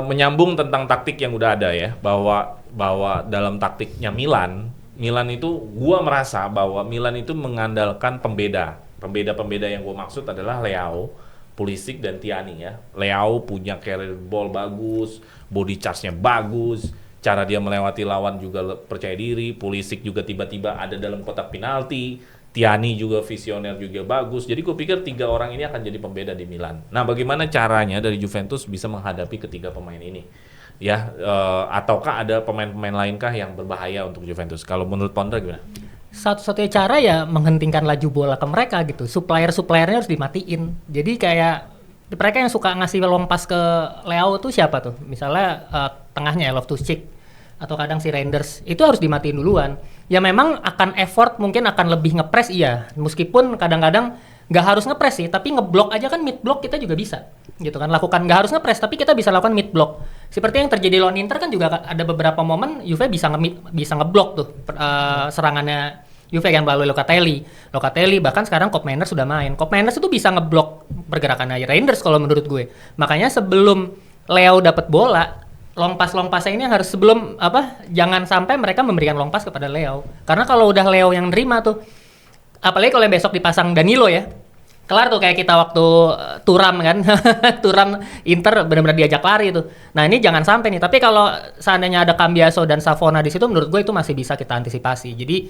Menyambung tentang taktik yang udah ada ya, bahwa dalam taktiknya Milan itu gua merasa bahwa Milan itu mengandalkan pembeda yang gua maksud adalah Leao, Pulisic dan Tiani ya. Leao punya carry ball bagus, body charge-nya bagus, cara dia melewati lawan juga percaya diri. Pulisic juga tiba-tiba ada dalam kotak penalti. Tiani juga visioner juga bagus. Jadi gue pikir 3 orang ini akan jadi pembeda di Milan. Nah, bagaimana caranya dari Juventus bisa menghadapi ketiga pemain ini? Ya, ataukah ada pemain-pemain lainkah yang berbahaya untuk Juventus? Kalau menurut Pondra gimana? Satu-satunya cara ya menghentikan laju bola ke mereka gitu. Supplier-suppliernya harus dimatiin. Jadi kayak mereka yang suka ngasih long pass ke Leao tuh siapa tuh? Misalnya tengahnya Loftus-Cheek atau kadang si Reinders. Itu harus dimatiin duluan. Ya memang akan effort mungkin akan lebih ngepres iya. Meskipun kadang-kadang nggak harus ngepres sih, tapi ngeblok aja kan mid block kita juga bisa. Gitu kan, lakukan nggak harus ngepres tapi kita bisa lakukan mid block. Seperti yang terjadi lawan Inter kan juga ada beberapa momen Juve bisa ngeblok tuh serangannya Juve kan melalui Locatelli bahkan sekarang Kopp Mainers sudah main. Kopp Mainers itu bisa ngeblok pergerakan Reinders kalau menurut gue. Makanya sebelum Leo dapat bola, long pass-nya ini yang harus sebelum jangan sampai mereka memberikan long pass kepada Leo. Karena kalau udah Leo yang nerima tuh, apalagi kalau yang besok dipasang Danilo ya, kelar tuh kayak kita waktu Thuram kan. Thuram Inter benar-benar diajak lari tuh. Nah, ini jangan sampai nih. Tapi kalau seandainya ada Cambiaso dan Savona di situ, menurut gue itu masih bisa kita antisipasi. Jadi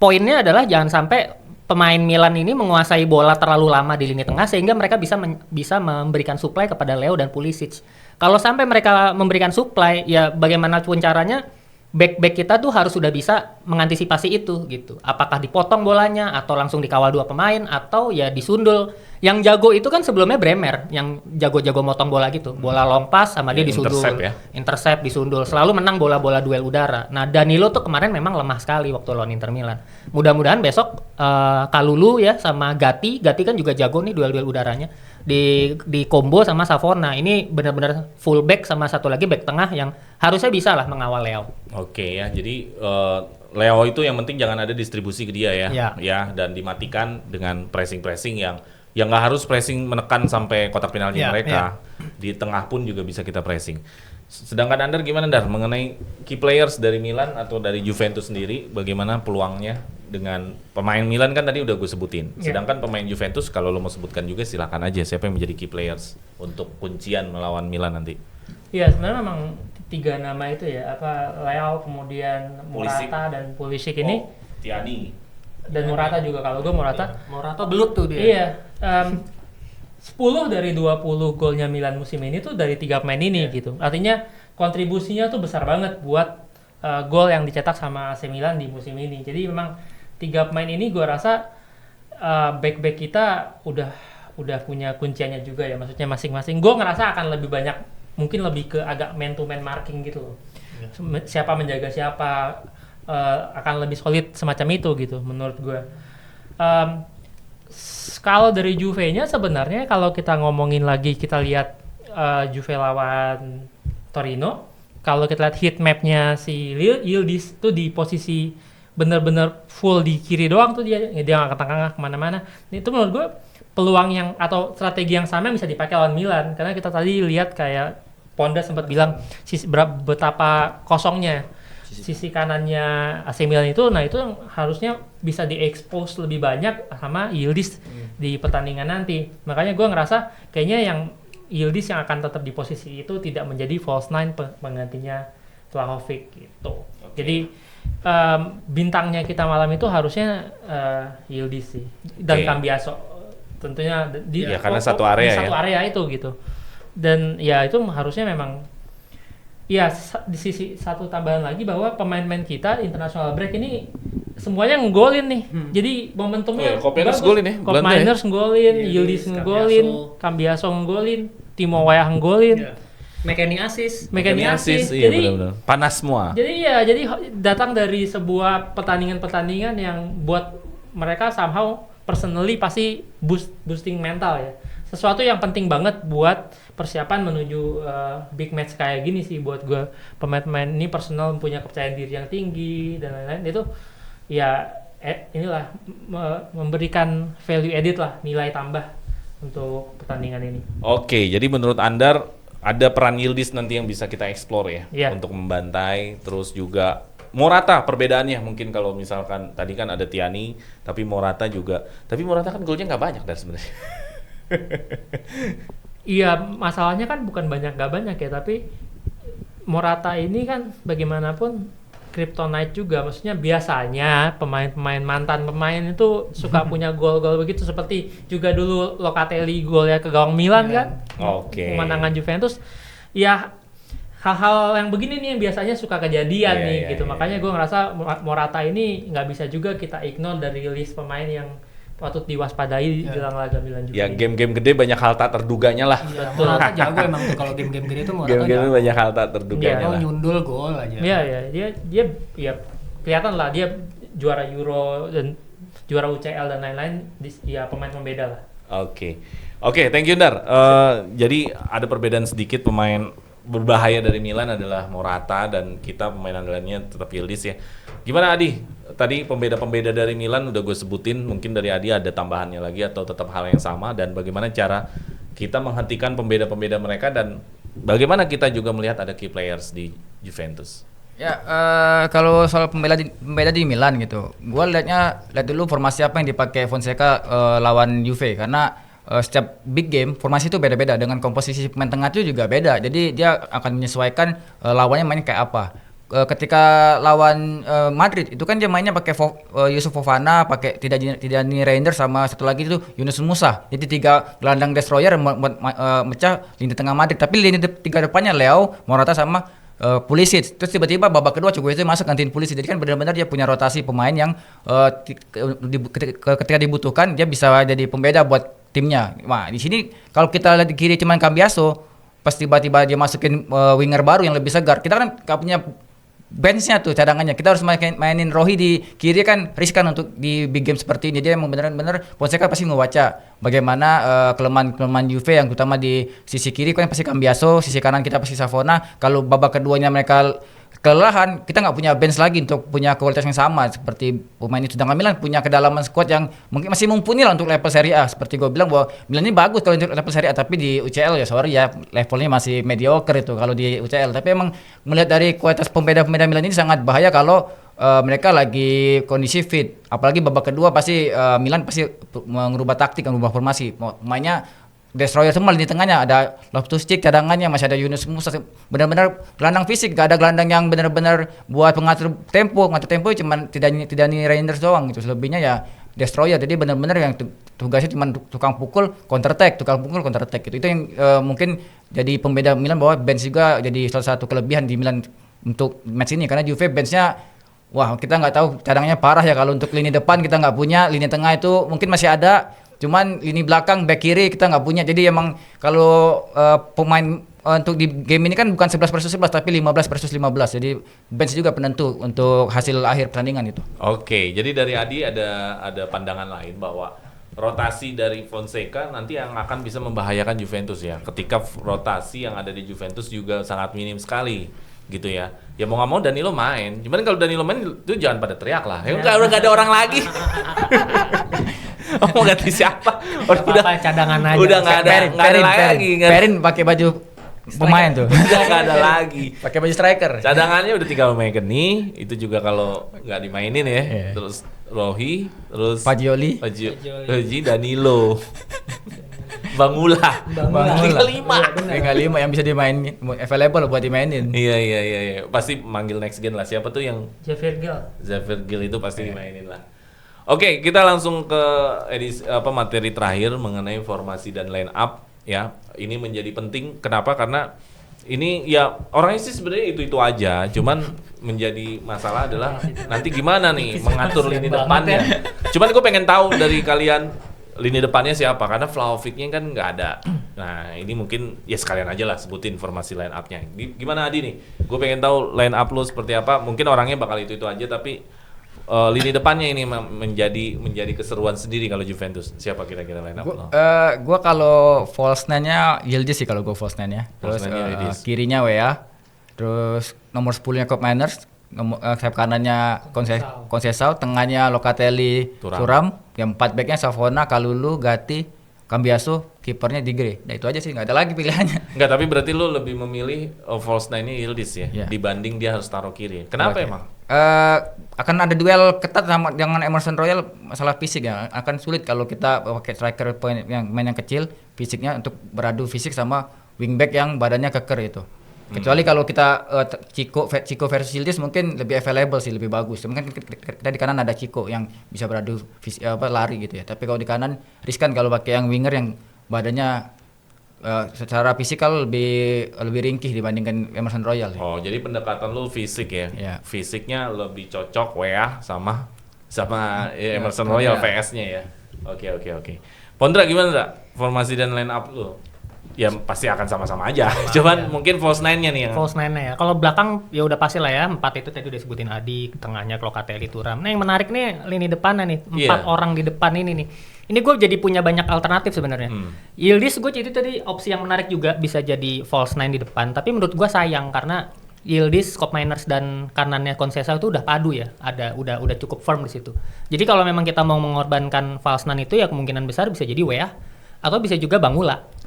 poinnya adalah jangan sampai pemain Milan ini menguasai bola terlalu lama di lini tengah sehingga mereka bisa memberikan supply kepada Leo dan Pulisic. Kalau sampai mereka memberikan supply, ya bagaimana pun caranya back kita tuh harus sudah bisa mengantisipasi itu gitu. Apakah dipotong bolanya atau langsung dikawal 2 pemain atau ya disundul. Yang jago itu kan sebelumnya Bremer yang jago-jago motong bola gitu. Bola long pass sama dia disundul. Intercept disundul. Selalu menang bola-bola duel udara. Nah, Danilo tuh kemarin memang lemah sekali waktu lawan Inter Milan. Mudah-mudahan besok Kalulu ya sama Gatti kan juga jago nih duel-duel udaranya. Di combo sama Savona. Ini benar-benar full back sama satu lagi back tengah yang harusnya bisa lah mengawal Leo. Oke ya, jadi Leo itu yang penting jangan ada distribusi ke dia ya, dan dimatikan dengan pressing yang nggak harus pressing menekan sampai kotak penalti mereka. Di tengah pun juga bisa kita pressing. Sedangkan Andar gimana Dar mengenai key players dari Milan atau dari Juventus sendiri, bagaimana peluangnya dengan pemain Milan kan tadi udah gue sebutin. Sedangkan pemain Juventus kalau lo mau sebutkan juga silakan aja siapa yang menjadi key players untuk kuncian melawan Milan nanti. Iya, sebenarnya memang 3 nama itu ya, Leao, kemudian Morata dan Pulisic ini. Tiani. Dan Morata juga, kalau gue Morata belut tuh dia. Iya. 10 dari 20 golnya Milan musim ini tuh dari 3 pemain ini gitu. Artinya kontribusinya tuh besar banget buat gol yang dicetak sama AC Milan di musim ini. Jadi memang 3 pemain ini gue rasa back kita udah punya kunciannya juga ya. Maksudnya masing-masing gue ngerasa akan lebih banyak, mungkin lebih ke agak man to man marking gitu loh. Siapa menjaga siapa akan lebih solid semacam itu gitu menurut gue. Kalau dari Juve-nya sebenarnya kalau kita ngomongin lagi, kita lihat Juve lawan Torino, kalau kita lihat heat map-nya si Yildiz tuh di posisi bener-bener full di kiri doang tuh, dia nggak ke tengah kemana-mana. Itu menurut gue peluang yang atau strategi yang sama bisa dipakai lawan Milan, karena kita tadi lihat kayak Ponda sempat bilang betapa kosongnya sisi kanannya AC Milan itu. Nah, itu harusnya bisa diekspos lebih banyak sama Yildiz di pertandingan nanti. Makanya gue ngerasa kayaknya yang Yildiz yang akan tetap di posisi itu, tidak menjadi false nine penggantinya Vlahovic gitu. Jadi bintangnya kita malam itu harusnya Yildiz sih dan Cambiaso tentunya karena satu area itu gitu. Dan ya itu harusnya memang ya, di sisi satu tambahan lagi bahwa pemain-pemain kita international break ini semuanya ngegolin nih. Jadi momentumnya Kopp Mainers golin ya. Kopp Mainers ngegolin, Yildiz ngegolin, Cambiaso ngegolin, Timo Weah ngegolin. McKennie assist. Iya, jadi benar-benar panas semua. Jadi datang dari sebuah pertandingan yang buat mereka somehow personally pasti boosting mental ya. Sesuatu yang penting banget buat persiapan menuju big match kayak gini sih buat gue. Pemain-pemain ini personal punya kepercayaan diri yang tinggi dan lain-lain, itu ya inilah memberikan value added lah, nilai tambah untuk pertandingan ini. Oke, jadi menurut Andar ada peran Yildiz nanti yang bisa kita explore ya Iya. untuk membantai, terus juga Morata perbedaannya mungkin kalau misalkan tadi kan ada Tiani, tapi Morata kan golnya nggak banyak dari sebenarnya. Iya, masalahnya kan bukan gak banyak ya, tapi Morata ini kan bagaimanapun kryptonite juga. Maksudnya biasanya pemain-pemain mantan pemain itu suka punya gol-gol begitu, seperti juga dulu Locatelli golnya ke gawang Milan kan. Oke. Kemenangan Juventus. Ya hal-hal yang begini nih yang biasanya suka kejadian Iya, nih iya, gitu. iya. Makanya gue ngerasa Morata ini nggak bisa juga kita ignore dari list pemain yang patut diwaspadai dalam laga Milan juga. Ya game-game gede banyak hal tak terduganya lah. Iya, Morata jago emang tuh kalau game-game gede tuh Morata Game-game jago. banyak hal tak terduganya Dia lah. nyundul gol aja. Iya ya, dia ya kelihatan lah dia juara Euro dan juara UCL dan lain-lain, ya pemain pembeda lah. Oke, thank you Ndar. Jadi ada perbedaan sedikit, pemain berbahaya dari Milan adalah Morata dan kita pemain andalannya tetap Yildiz ya. Gimana Adi? Tadi pembeda-pembeda dari Milan udah gue sebutin, mungkin dari Adi ada tambahannya lagi atau tetap hal yang sama, dan bagaimana cara kita menghentikan pembeda-pembeda mereka, dan bagaimana kita juga melihat ada key players di Juventus. Ya, kalau soal pembeda di Milan gitu, gue lihat dulu formasi apa yang dipakai Fonseca lawan Juve, karena setiap big game formasi itu beda-beda, dengan komposisi pemain tengah itu juga beda, jadi dia akan menyesuaikan lawannya main kayak apa. Ketika lawan Madrid itu kan dia mainnya pakai Yusuf Fofana, pakai tidak Reinders, sama satu lagi itu Yunus Musa. Jadi 3 gelandang destroyer mecah lini tengah Madrid. Tapi lini 3 depannya Leo, Morata sama Pulisic. Terus tiba-tiba babak kedua Chukwueze masuk gantiin Pulisic. Jadi kan benar-benar dia punya rotasi pemain yang ketika dibutuhkan dia bisa jadi pembeda buat timnya. Nah, di sini kalau kita lihat di kiri cuman Cambiaso, pas tiba-tiba dia masukin winger baru yang lebih segar. Kita kan nggak punya benchnya tuh, cadangannya. Kita harus mainin Rohi di kiri, kan riskan untuk di big game seperti ini. Dia emang benar-benar Fonseca pasti membaca bagaimana kelemahan Juve yang terutama di sisi kiri kan pasti Cambiaso, sisi kanan kita pasti Savona. Kalau babak keduanya mereka kelelahan, kita nggak punya bench lagi untuk punya kualitas yang sama seperti pemain itu. Sedangkan Milan punya kedalaman squad yang mungkin masih mumpuni lah untuk level Serie A. Seperti gue bilang bahwa Milan ini bagus kalau untuk level Serie A, tapi di UCL ya sorry ya, levelnya masih mediocre itu kalau di UCL. Tapi emang melihat dari kualitas pembeda-pembeda Milan ini sangat bahaya kalau mereka lagi kondisi fit. Apalagi babak kedua pasti Milan pasti mengubah taktik, mengubah formasi. Mainnya destroyer semua lini tengahnya, ada Loftus-Cheek cadangannya, masih ada Yunus Musa, benar-benar gelandang fisik, gak ada gelandang yang benar-benar buat ngatur tempo cuma tidak nih Reinders doang gitu. Selebihnya ya destroyer, jadi benar-benar yang tugasnya cuma tukang pukul counter attack gitu. Itu yang mungkin jadi pembeda Milan, bahwa bench juga jadi salah satu kelebihan di Milan untuk match ini, karena Juve benchnya wah, kita nggak tahu cadangannya parah ya. Kalau untuk lini depan kita nggak punya, lini tengah itu mungkin masih ada, cuman lini belakang back kiri kita nggak punya. Jadi emang kalau pemain untuk di game ini kan bukan 11 versus 11 tapi 15 versus 15. Jadi bench juga penentu untuk hasil akhir pertandingan itu. Oke, jadi dari Adi ada pandangan lain bahwa rotasi dari Fonseca nanti yang akan bisa membahayakan Juventus ya. Ketika rotasi yang ada di Juventus juga sangat minim sekali gitu ya. Ya mau nggak mau Danilo main. Cuman kalau Danilo main itu jangan pada teriak lah. Ya udah nggak ada orang lagi. Mau ganti siapa? Udah cadangan aja. Udah nggak ada lagi. Perin pakai baju pemain tuh. Udah nggak ada lagi. Pakai baju striker. Cadangannya udah tinggal Megeni, itu juga kalau nggak dimainin ya. Yeah. Terus Rohi, terus Fagioli, Danilo, Bangula. Tinggal 5. Tinggal 5 yang bisa dimainin, available buat dimainin. Iya. Pasti manggil next gen lah. Siapa tuh yang Xavier Gil itu pasti dimainin lah. Oke, kita langsung ke materi terakhir mengenai formasi dan line up ya. Ini menjadi penting. Kenapa? Karena ini ya orangnya sih sebenarnya itu aja. Cuman menjadi masalah adalah nanti gimana nih mengatur lini depannya. Cuman gue pengen tahu dari kalian lini depannya siapa, karena Vlahovic-nya kan nggak ada. Nah ini mungkin ya sekalian aja lah sebutin formasi line up-nya. Gimana Adi nih? Gue pengen tahu line up lo seperti apa. Mungkin orangnya bakal itu aja, tapi lini depannya ini menjadi keseruan sendiri kalau Juventus. Siapa kira-kira line up lo? Gua kalau false nine-nya Yildiz sih, kalau gua false nine-nya. Terus kirinya Wea. Terus nomor 10-nya Koop Meiners, sayap kanannya Conceição, tengahnya Locatelli, Thuram, yang 4 back-nya Savona, Kalulu, Gatti, Cambiaso, kipernya Digre. Nah itu aja sih, nggak ada lagi pilihannya. Enggak, tapi berarti lu lebih memilih false nine-nya Yildiz ya, Iya. dibanding dia harus taruh kiri. Kenapa Oke. emang? Akan ada duel ketat sama dengan Emerson Royal, masalah fisik ya. Akan sulit kalau kita pakai striker yang main yang kecil, fisiknya untuk beradu fisik sama wingback yang badannya keker itu. Kecuali kalau kita Chico versus Yildiz mungkin lebih available sih, lebih bagus. Mungkin kita di kanan ada Chico yang bisa beradu lari gitu ya. Tapi kalau di kanan riskan kalau pakai yang winger yang badannya secara fisikal lebih ringkih dibandingkan Emerson Royal. Ya. Oh, jadi pendekatan lu fisik ya. Iya. Fisiknya lebih cocok WA sama Emerson Royal iya. VS-nya ya. Oke. Pondra gimana, Ndra? Formasi dan line up lu? Ya pasti akan sama-sama aja. Cuman mungkin false nine-nya nih yang False nine ya. Kalau belakang ya udah pasti lah ya. 4 itu tadi udah sebutin Adi, tengahnya Locatelli, Thuram. Nah yang menarik nih lini depannya nih. 4 Iya. orang di depan ini nih. Ini gue jadi punya banyak alternatif sebenarnya. Yildiz gue jadi tadi opsi yang menarik juga bisa jadi false nine di depan. Tapi menurut gue sayang karena Yildiz, Koopmeiners dan kanannya Conceição itu udah padu ya. Udah cukup firm di situ. Jadi kalau memang kita mau mengorbankan false nine itu ya kemungkinan besar bisa jadi Weah atau bisa juga Bangula.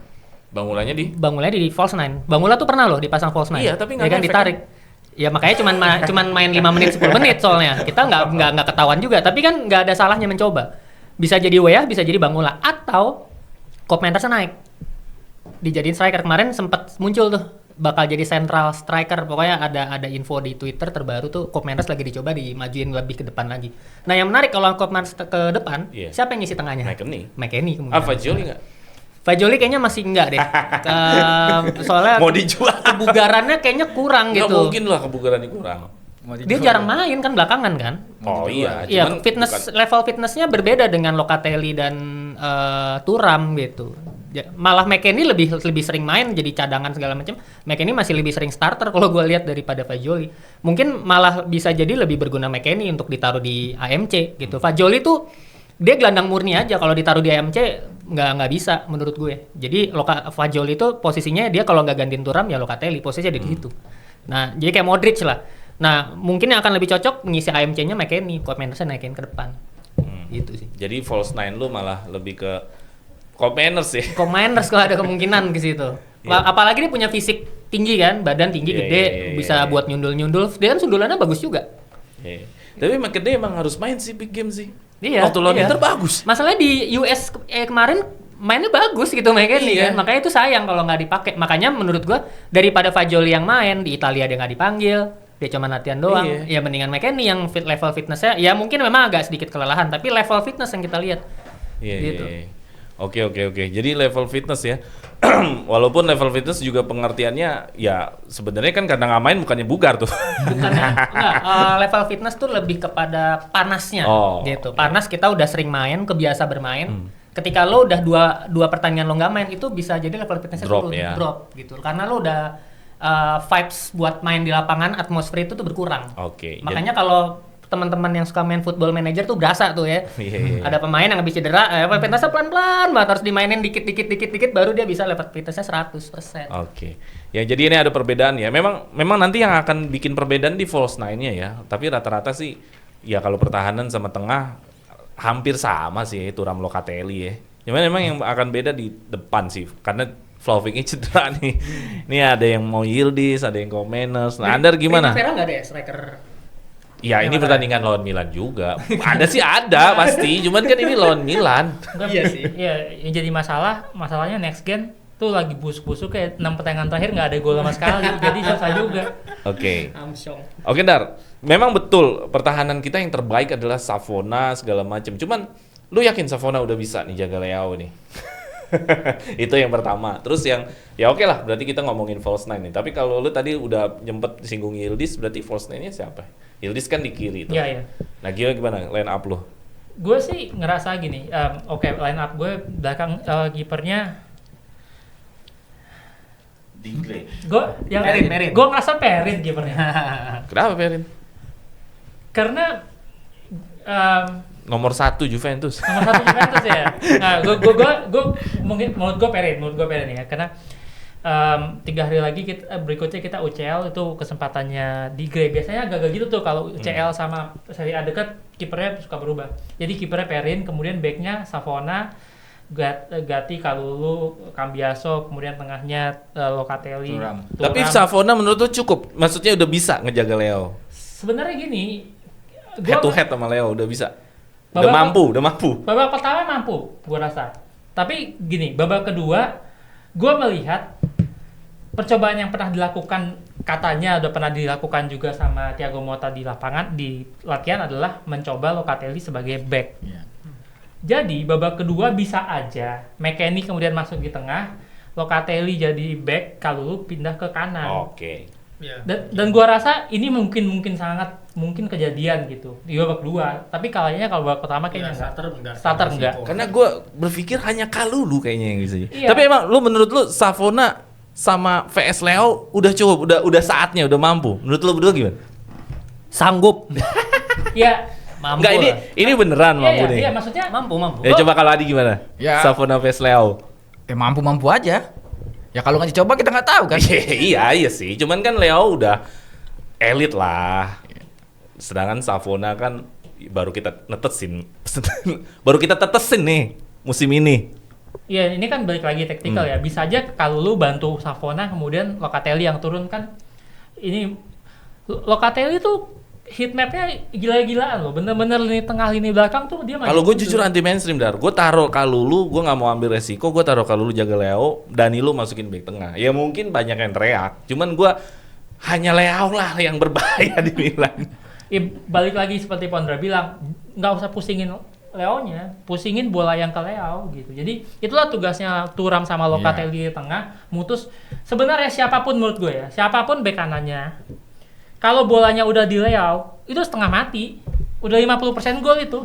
bangunannya di Bangulanya di false nine. Bangula tuh pernah loh dipasang false nine. Iya, tapi nggak ya kan ngefek ditarik. Ya makanya cuman main 5 menit 10 menit soalnya. Kita nggak ketahuan juga, tapi kan nggak ada salahnya mencoba. Bisa jadi Weah, bisa jadi Bangula atau Koopmeiners naik. Dijadiin striker kemarin sempat muncul tuh bakal jadi central striker. Pokoknya ada info di Twitter terbaru tuh Koopmeiners lagi dicoba dimajuin lebih ke depan lagi. Nah, yang menarik kalau Koopmeiners ke depan, Iya. siapa yang ngisi tengahnya? McKennie. kemungkinan. Apa Joli nggak? Fajoli kayaknya masih enggak deh. Soalnya Mau dijual? kebugarannya kayaknya kurang Nggak gitu. mungkin lah kebugaran kurang. Dia jarang main kan belakangan kan. Oh iya, Iya, cuman level fitnessnya berbeda dengan Locatelli dan Thuram gitu. Malah McKennie lebih sering main jadi cadangan segala macam. McKennie masih lebih sering starter kalau gue lihat daripada Fajoli. Mungkin malah bisa jadi lebih berguna McKennie untuk ditaruh di AMC gitu. Fajoli tuh dia gelandang murni aja, kalau ditaruh di AMC nggak bisa menurut gue. Jadi Fajoli itu posisinya dia kalau nggak gantiin Thuram ya Locatelli, posisinya di situ. Nah, jadi kayak Modric lah. Nah, mungkin yang akan lebih cocok mengisi AMC-nya McKennie, Koopmeiners naikin ke depan. Gitu sih. Jadi false nine lu malah lebih ke Koopmeiners ya. Koopmeiners kalau ada kemungkinan ke situ. Iya. Apalagi dia punya fisik tinggi kan, badan tinggi, Iya, gede, iya, bisa iya. buat nyundul-nyundul. Dia kan sundulannya bagus juga. Iya. Tapi McKennie emang harus main sih big game sih. Iya. Waktu lawan iya. Inter bagus. Masalahnya di US kemarin mainnya bagus gitu McKennie Iya. kan. Makanya itu sayang kalau nggak dipakai. Makanya menurut gua daripada Fajoli yang main di Italia dia nggak dipanggil, dia cuma latihan doang. Iya. Ya mendingan McKennie yang level fitnessnya ya mungkin memang agak sedikit kelelahan, tapi level fitness yang kita lihat. Iya, Gitu. iya. Oke. Jadi level fitness ya. Walaupun level fitness juga pengertiannya ya sebenarnya kan karena nggak main bukannya bugar tuh. Level fitness tuh lebih kepada panasnya Oh, gitu. Panas kita udah sering main, kebiasa bermain. Ketika lo udah dua pertandingan lo nggak main itu bisa jadi level fitnessnya Drop, turun, ya. drop gitu. Karena lo udah vibes buat main di lapangan, atmosfer itu tuh berkurang. Oke. Makanya kalau teman-teman yang suka main football manager tuh berasa tuh ya. Iya. Ada pemain yang habis cedera, level fitnessnya pelan-pelan banget, harus dimainin dikit baru dia bisa level fitnessnya 100%. Oke. Ya jadi ini ada perbedaan ya. Memang nanti yang akan bikin perbedaan di false nine-nya ya. Tapi rata-rata sih ya kalau pertahanan sama tengah hampir sama sih Thuram Locatelli ya. Cuman memang yang akan beda di depan sih karena Vlahovic-nya cedera nih. Ini ada yang mau Yildiz, ada yang Koopmeiners. Nah, Andar gimana? Primavera nggak ada ya striker? Ya ini pertandingan lawan Milan juga. Ada sih ada pasti, cuman kan ini lawan Milan. Iya sih. Iya, yang jadi masalahnya next gen tuh lagi busuk-busuk kayak 6 pertandingan terakhir nggak ada gol sama sekali. Jadi susah juga. Oke. Amsyong. Oke Dar, memang betul pertahanan kita yang terbaik adalah Savona segala macam. Cuman lu yakin Savona udah bisa nih jaga Leao nih? Itu yang pertama. Terus yang ya oke lah, berarti kita ngomongin false nine nih. Tapi kalau lu tadi udah nyempet singgung Yildiz, berarti false nine-nya siapa? Yildiz kan di kiri tuh. Iya, iya. Nah, gimana line up lu? Gue sih ngerasa gini, line up gue belakang kipernya Dingle. gue yang Perin. gue ngerasa Perin kipernya. Kenapa Perin? Karena Nomor 1 Juventus. nomor 1 Juventus ya. Nah, gue mungkin menurut gue Perin ya, karena 3 hari lagi berikutnya kita UCL itu kesempatannya di Grey. Biasanya agak-agak gitu tuh kalau UCL sama Serie A dekat kipernya suka berubah. Jadi kipernya Perin, kemudian backnya Savona, Gatti, Kalulu, Cambiaso, kemudian tengahnya Locatelli. Thuram. Tapi Savona menurut lu cukup? Maksudnya udah bisa ngejaga Leo? Sebenarnya gini, Head to head sama Leo udah bisa? Udah Babak- mampu? babak pertama mampu, gue rasa. Tapi gini, babak kedua, gue melihat percobaan yang pernah dilakukan, katanya udah pernah dilakukan juga sama Thiago Motta di lapangan, di latihan adalah mencoba Locatelli sebagai back. Iya. Jadi babak kedua bisa aja McKennie kemudian masuk di tengah, Locatelli jadi back, Kalulu pindah ke kanan. Oke. Dan gua rasa ini mungkin sangat mungkin kejadian gitu di babak kedua. Tapi kalahnya kalau babak pertama kayaknya enggak. Starter enggak. Karena gue berpikir hanya Kalulu kayaknya yang bisa. Iya. Tapi emang menurut lu Savona sama VS Leo udah cukup, udah saatnya, udah mampu. Menurut lu berdua gimana? Sanggup. Ya, Mampu Enggak, lah. ini beneran mampu nih. iya, maksudnya Mampu. Ya coba kalau Adi gimana? Ya. Savona VS Leo. Mampu-mampu aja. Ya kalau nggak dicoba kita nggak tahu kan. Iya sih. Cuman kan Leo udah elit lah. Sedangkan Savona kan baru kita netesin. Baru kita tetesin nih musim ini. Iya, ini kan balik lagi taktikal ya. Bisa aja kalau lu bantu Savona kemudian Locatelli yang turun kan. Ini Locatelli tuh heat map-nya gila-gilaan loh. Bener-bener lini tengah, lini belakang tuh dia maju Kalau gue terus. jujur anti mainstream Dar. Gue taruh Kalulu, gue nggak mau ambil resiko. Gue taruh Kalulu jaga Leo, Danilo masukin back tengah. Ya mungkin banyak yang teriak. Cuman gue hanya Leo lah yang berbahaya di Milan. Ya, balik lagi seperti Pondra bilang, nggak usah pusingin Leonya, pusingin bola yang ke Leo gitu. Jadi itulah tugasnya Thuram sama Locatelli di tengah, mutus. Sebenarnya siapapun menurut gue ya, siapapun bek kanannya, kalau bolanya udah di Leo, itu setengah mati. Udah 50% gol itu.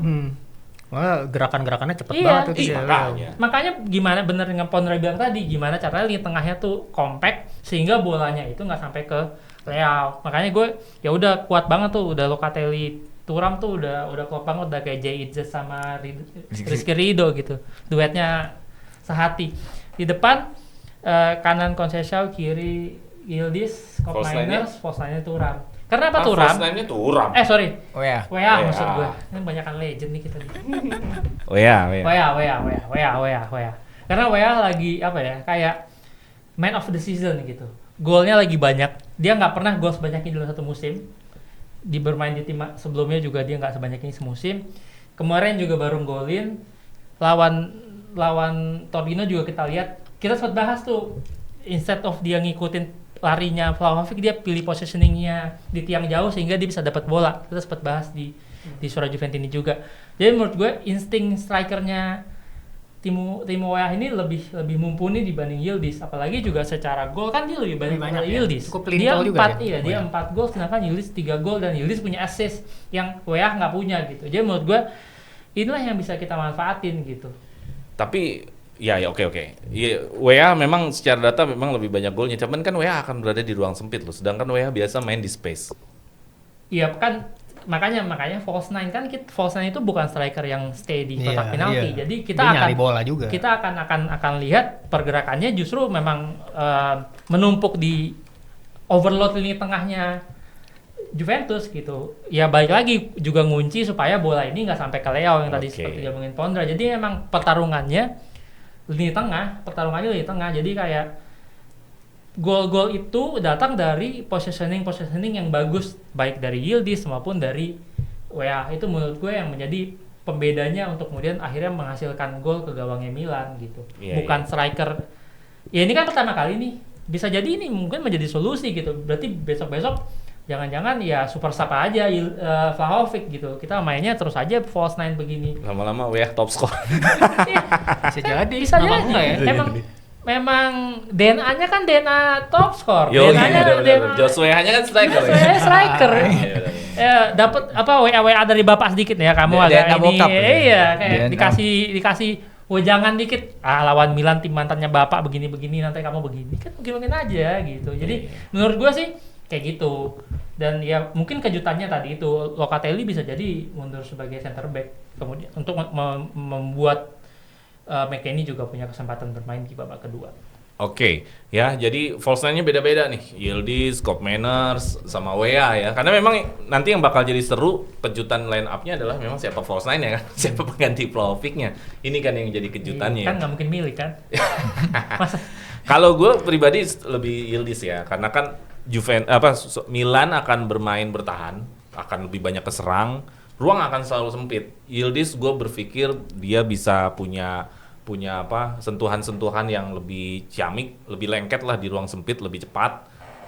Wah, gerakan-gerakannya cepet Iya. banget tuh Iya, dia. makanya. Makanya gimana bener dengan Pondra bilang tadi, gimana caranya lini tengahnya tuh compact sehingga bolanya itu nggak sampai ke Leo. Makanya gue ya udah kuat banget tuh, udah Locatelli, Thuram tuh udah klop banget, udah kayak Jay Itzes sama Rizky Ridho gitu. Duetnya sehati. Di depan kanan Conceição, kiri Yildiz, Kop False Miners, false line-nya Thuram. Karena apa Thuram? First name-nya Thuram. Sorry. Oh ya. WA WA. maksud gue. Ini banyakan legend nih kita nih. Oh ya. WA. Karena WA lagi apa ya, kayak man of the season gitu. Golnya lagi banyak. Dia nggak pernah gol sebanyak ini dalam satu musim. Di bermain di tim sebelumnya juga dia nggak sebanyak ini semusim. Kemarin juga baru golin. Lawan Torino juga kita lihat. Kita sempat bahas tuh. Instead of dia ngikutin larinya Vlahovic, dia pilih positioningnya di tiang jauh sehingga dia bisa dapat bola. Kita sempat bahas di Suara Juventini juga. Jadi menurut gue insting strikernya Timo Weah ini lebih mumpuni dibanding Yildiz. Apalagi juga secara gol kan dia lebih banyak banyak dari ya. Yildiz. Cukup Dia clinical juga 4 ya, dia Weah. 4 gol sedangkan Yildiz 3 gol dan Yildiz punya assist yang Weah nggak punya gitu. Jadi menurut gue inilah yang bisa kita manfaatin gitu. Tapi ya oke. Ya, WA memang secara data memang lebih banyak golnya. Cuman kan WA akan berada di ruang sempit loh. Sedangkan WA biasa main di space. Iya kan makanya false nine kan false nine itu bukan striker yang stay di kotak penalti. Iya. Jadi kita Dia akan nyari bola juga. Kita akan lihat pergerakannya justru memang menumpuk di overload lini tengahnya Juventus gitu. Ya balik lagi juga ngunci supaya bola ini nggak sampai ke Leo yang tadi Oke. seperti ngomongin Pondra. Jadi memang pertarungannya lini tengah. Jadi kayak gol-gol itu datang dari positioning yang bagus baik dari Yildiz maupun dari WA. Itu menurut gue yang menjadi pembedanya untuk kemudian akhirnya menghasilkan gol ke gawangnya Milan gitu. Iya, Bukan striker. Ya ini kan pertama kali nih. Bisa jadi ini mungkin menjadi solusi gitu. Berarti besok-besok jangan-jangan ya super sub aja Vlahovic gitu. Kita mainnya terus aja false nine begini. Lama-lama WA top score. Bisa jadi. Bisa Kenapa jadi. enggak ya? Memang DNA-nya kan DNA top score. Yo, DNA-nya bener. Joshua hanya kan striker. Saya striker. Iya. Dapat apa WA dari bapak sedikit ya kamu DNA agak ini. bokap ya. Iya, kayak DNA. dikasih wejangan dikit. Lawan Milan tim mantannya bapak begini-begini nanti kamu begini. Kan mungkin aja gitu. Jadi menurut gua sih kayak gitu. Dan ya mungkin kejutannya tadi itu Locatelli bisa jadi mundur sebagai center back kemudian untuk membuat McKennie juga punya kesempatan bermain di babak kedua. Oke, ya jadi false nine-nya beda-beda nih. Yildiz, Cop Manners, sama Wea ya. Karena memang nanti yang bakal jadi seru kejutan line up-nya adalah memang siapa false nine ya kan, siapa pengganti Vlahovic-nya. Ini kan yang jadi kejutannya. Kan nggak mungkin milih kan? Masa Kalau gue pribadi lebih Yildiz ya, karena kan Milan akan bermain bertahan, akan lebih banyak keserang, ruang akan selalu sempit. Yildiz gue berpikir dia bisa punya sentuhan-sentuhan yang lebih ciamik, lebih lengket lah di ruang sempit, lebih cepat,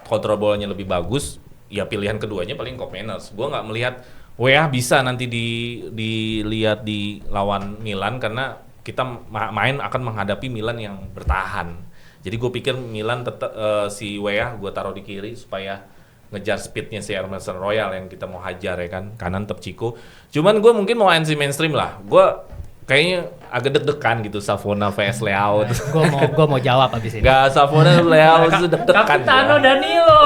kontrol bolanya lebih bagus. Ya pilihan keduanya paling Cop Manners. Gue nggak melihat Weah bisa nanti dilihat di lawan Milan karena kita main akan menghadapi Milan yang bertahan. Jadi gue pikir Milan tetap si Weah gue taruh di kiri supaya ngejar speednya si Emerson Royal yang kita mau hajar ya kan, kanan tetap Chico. Cuman gue mungkin mau anti mainstream lah. Gue kayaknya agak deg-degan gitu Savona vs Leao. Gue mau jawab abis ini. Gak, Savona Leao itu deg-degan. Capitano gua. Danilo.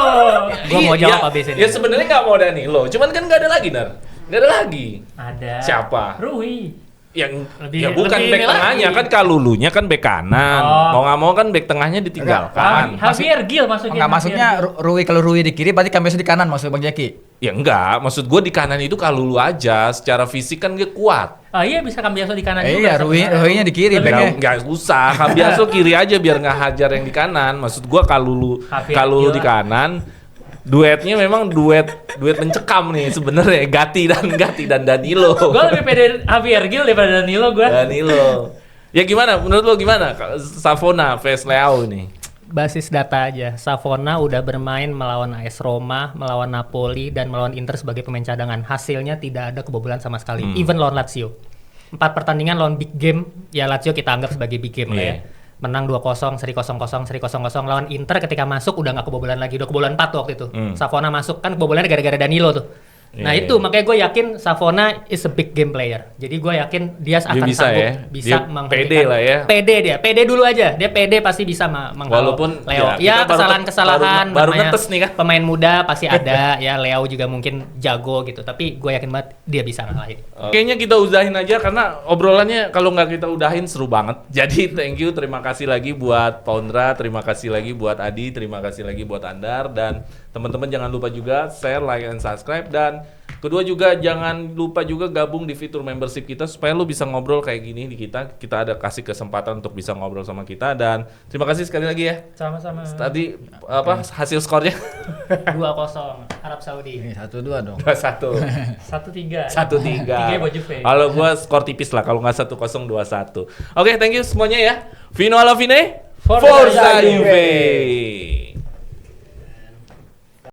Gue mau jawab abis ini. Ya sebenarnya nggak mau Danilo, cuman kan nggak ada lagi nggak ada lagi. Ada. Siapa? Rui. Yang Lebih- ya bukan lebih bek ini tengahnya lagi. kan Kalulunya kan bek kanan. Oh. Mau nggak mau kan bek tengahnya ditinggalkan. Javier Gil maksudnya. Enggak, maksudnya Rui, kalau Rui di kiri berarti Cambiaso di kanan maksud Bang Jaki. Ya enggak, maksud gue di kanan itu Kalulu aja. Secara fisik kan dia kuat. Oh iya bisa Cambiaso di kanan juga. Iya, Rui-nya di kiri backnya. Nggak usah, Cambiaso kiri aja biar nggak hajar yang di kanan. Maksud gua Kalulu Javier di Gil. kanan. Duetnya memang duet mencekam nih sebenarnya Gatti dan Danilo. Gue lebih pede Javier Gil daripada Danilo gue. Danilo. Ya gimana? Menurut lo gimana? Savona vs Leao nih. Basis data aja, Savona udah bermain melawan AS Roma, melawan Napoli, dan melawan Inter sebagai pemain cadangan. Hasilnya tidak ada kebobolan sama sekali, even lawan Lazio. 4 pertandingan lawan big game, ya Lazio kita anggap sebagai big game lah ya. Iya. Menang 2-0, seri 0-0, seri 0-0. Lawan Inter ketika masuk udah nggak kebobolan lagi, udah kebobolan 4 tuh waktu itu. Savona masuk, kan kebobolannya gara-gara Danilo tuh. Nah Iya, itu iya. makanya gue yakin Savona is a big game player. Jadi gue yakin dia akan bisa sanggup ya? bisa Dia menghentikan. pede lah ya. Pede dulu aja. Dia pede pasti bisa menghalau Walaupun, Leo. ya, kita Ya kesalahan-kesalahan baru namanya netes nih kan. pemain muda pasti ada. Ya Leo juga mungkin jago gitu. Tapi gue yakin banget dia bisa ngalahin. Kayaknya kita udahin aja karena obrolannya kalau nggak kita udahin seru banget. Jadi terima kasih lagi buat Poundra, terima kasih lagi buat Adi, terima kasih lagi buat Andar, dan teman-teman jangan lupa juga share, like, and subscribe, dan kedua juga jangan lupa juga gabung di fitur membership kita supaya lu bisa ngobrol kayak gini di kita ada kasih kesempatan untuk bisa ngobrol sama kita. Dan terima kasih sekali lagi ya. Sama-sama. Tadi hasil skornya 2-0 Arab Saudi. Ini 1-2 dong. 2-1. 1-3. 1-3. 3 buat Juve. Kalau gua skor tipis lah, kalau nggak 1-0 2-1. Oke, thank you semuanya ya. Fino alla fine. Forza Forza Juve.